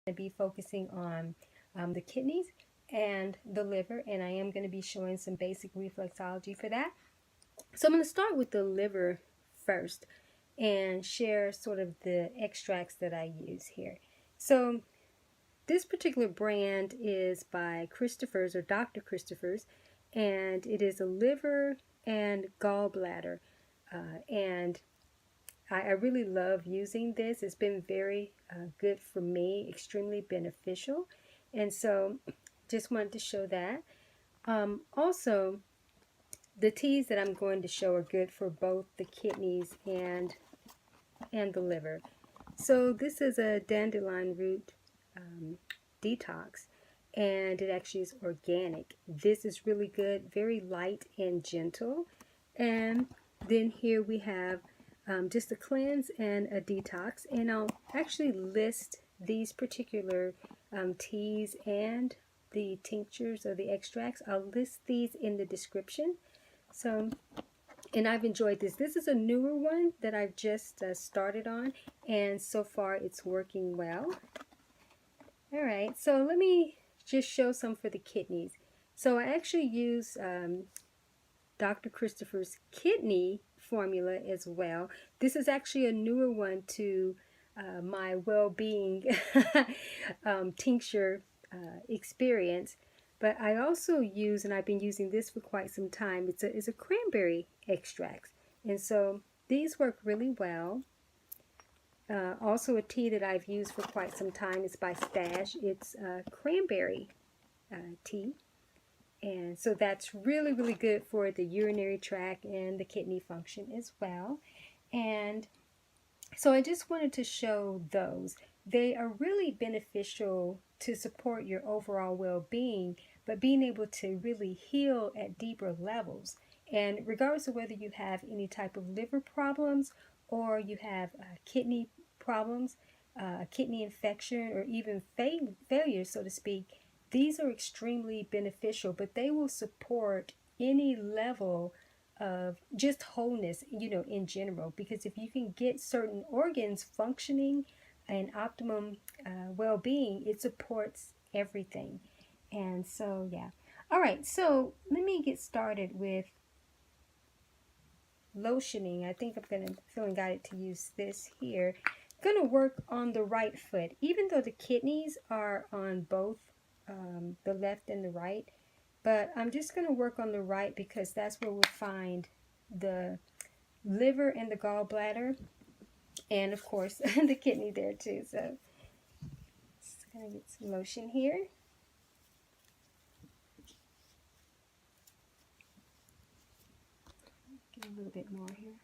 to be focusing on the kidneys and the liver, and I am going to be showing some basic reflexology for that. So I'm going to start with the liver first and share sort of the extracts that I use here. So this particular brand is by Christopher's, or Dr. Christopher's, and it is a liver and gallbladder. And I really love using this. It's been very good for me, extremely beneficial. And so just wanted to show that. Also, the teas that I'm going to show are good for both the kidneys and the liver. So this is a dandelion root detox, and it actually is organic. This is really good, very light and gentle. And then here we have just a cleanse and a detox, and I'll actually list these particular teas and the tinctures or the extracts. I'll list these in the description. So, and I've enjoyed this. This is a newer one that I've just started on, and so far it's working well. All right, so let me just show some for the kidneys. So I actually use Dr. Christopher's kidney formula as well. This is actually a newer one to my well-being tincture experience. But I also use, and I've been using this for quite some time, it's a cranberry extract. And so these work really well. Also a tea that I've used for quite some time is by Stash. It's cranberry tea. And so that's really, really good for the urinary tract and the kidney function as well. And so I just wanted to show those. They are really beneficial to support your overall well-being, but being able to really heal at deeper levels. And regardless of whether you have any type of liver problems or you have kidney problems, kidney infection, or even failure, so to speak, these are extremely beneficial, but they will support any level of just wholeness, in general. Because if you can get certain organs functioning and optimum well-being, it supports everything. And so, yeah. All right, so let me get started with lotioning. I think I'm feeling guided to use this here. I'm going to work on the right foot, even though the kidneys are on both the left and the right, but I'm just going to work on the right because that's where we'll find the liver and the gallbladder, and of course the kidney there too. So just going to get some lotion here. Get a little bit more here.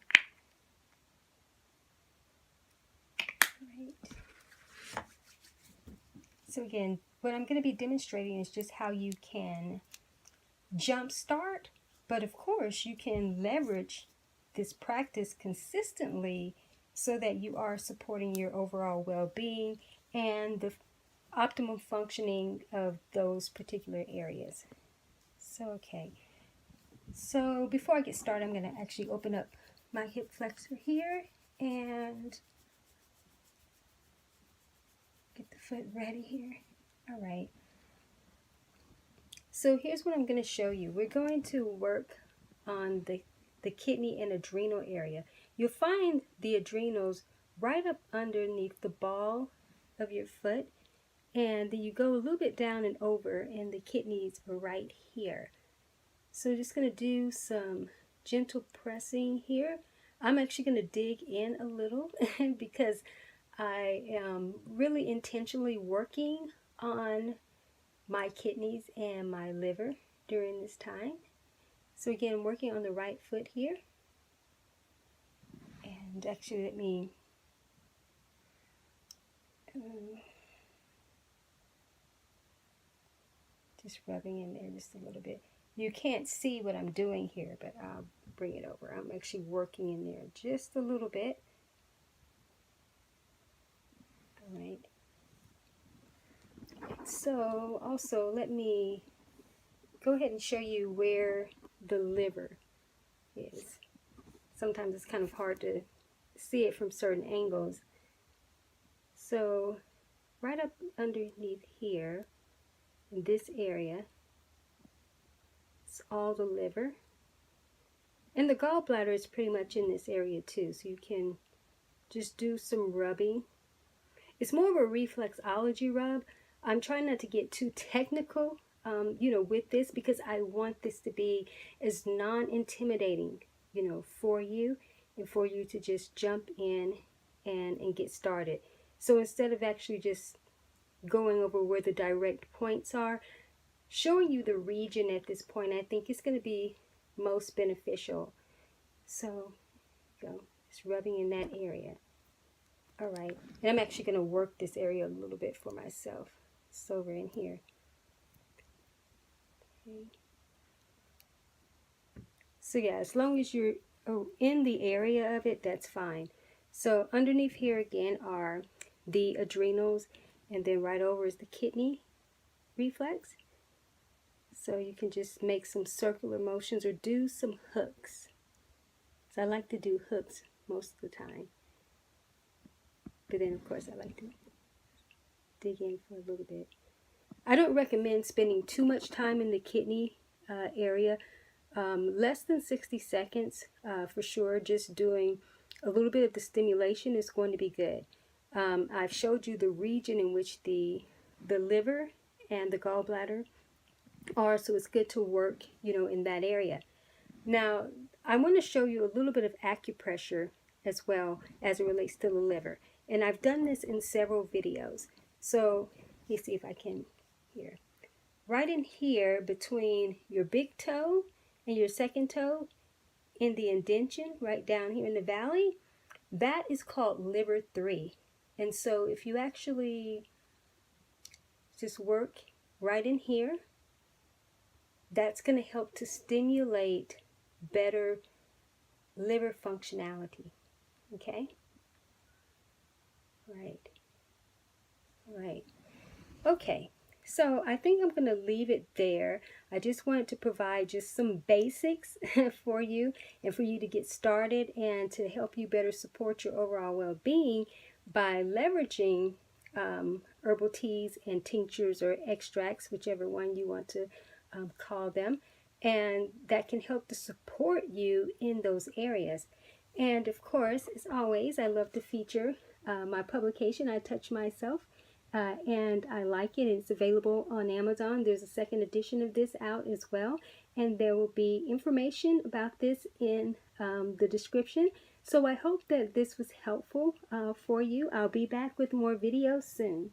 Right. So again, what I'm going to be demonstrating is just how you can jumpstart, but of course you can leverage this practice consistently so that you are supporting your overall well-being and the optimal functioning of those particular areas. So, okay. So before I get started, I'm going to actually open up my hip flexor here and get the foot ready here. All right. So here's what I'm going to show you. We're going to work on the kidney and adrenal area. You'll find the adrenals right up underneath the ball of your foot, and then you go a little bit down and over, and the kidneys are right here. So just going to do some gentle pressing here. I'm actually going to dig in a little because I am really intentionally working on my kidneys and my liver during this time. So again, working on the right foot here. And actually let me just rubbing in there just a little bit. You can't see what I'm doing here, but I'll bring it over. I'm actually working in there just a little bit. All right. So also let me go ahead and show you where the liver is. Sometimes it's kind of hard to see it from certain angles. So right up underneath here, in this area, it's all the liver. And the gallbladder is pretty much in this area too, so you can just do some rubbing. It's more of a reflexology rub. I'm trying not to get too technical, with this, because I want this to be as non-intimidating, for you, and for you to just jump in and get started. So instead of actually just going over where the direct points are, showing you the region at this point, I think is going to be most beneficial. So, just rubbing in that area. All right, and I'm actually going to work this area a little bit for myself. It's over in here. Okay. So yeah, as long as you're in the area of it, that's fine. So underneath here again are the adrenals, and then right over is the kidney reflex. So you can just make some circular motions or do some hooks. So I like to do hooks most of the time. But then, of course, I like to dig in for a little bit. I don't recommend spending too much time in the kidney area. Less than 60 seconds for sure. Just doing a little bit of the stimulation is going to be good. I've showed you the region in which the liver and the gallbladder are, so it's good to work, in that area. Now, I want to show you a little bit of acupressure as well as it relates to the liver. And I've done this in several videos. So let me see if I can here. Right in here between your big toe and your second toe, in the indention, right down here in the valley, that is called liver 3. And so if you actually just work right in here, that's going to help to stimulate better liver functionality. Okay? Right. Okay, so I think I'm going to leave it there. I just wanted to provide just some basics for you and for you to get started and to help you better support your overall well-being by leveraging herbal teas and tinctures or extracts, whichever one you want to call them, and that can help to support you in those areas. And of course, as always, I love to feature my publication, I Touch Myself, and I like it. It's available on Amazon. There's a second edition of this out as well, and there will be information about this in the description. So I hope that this was helpful for you. I'll be back with more videos soon.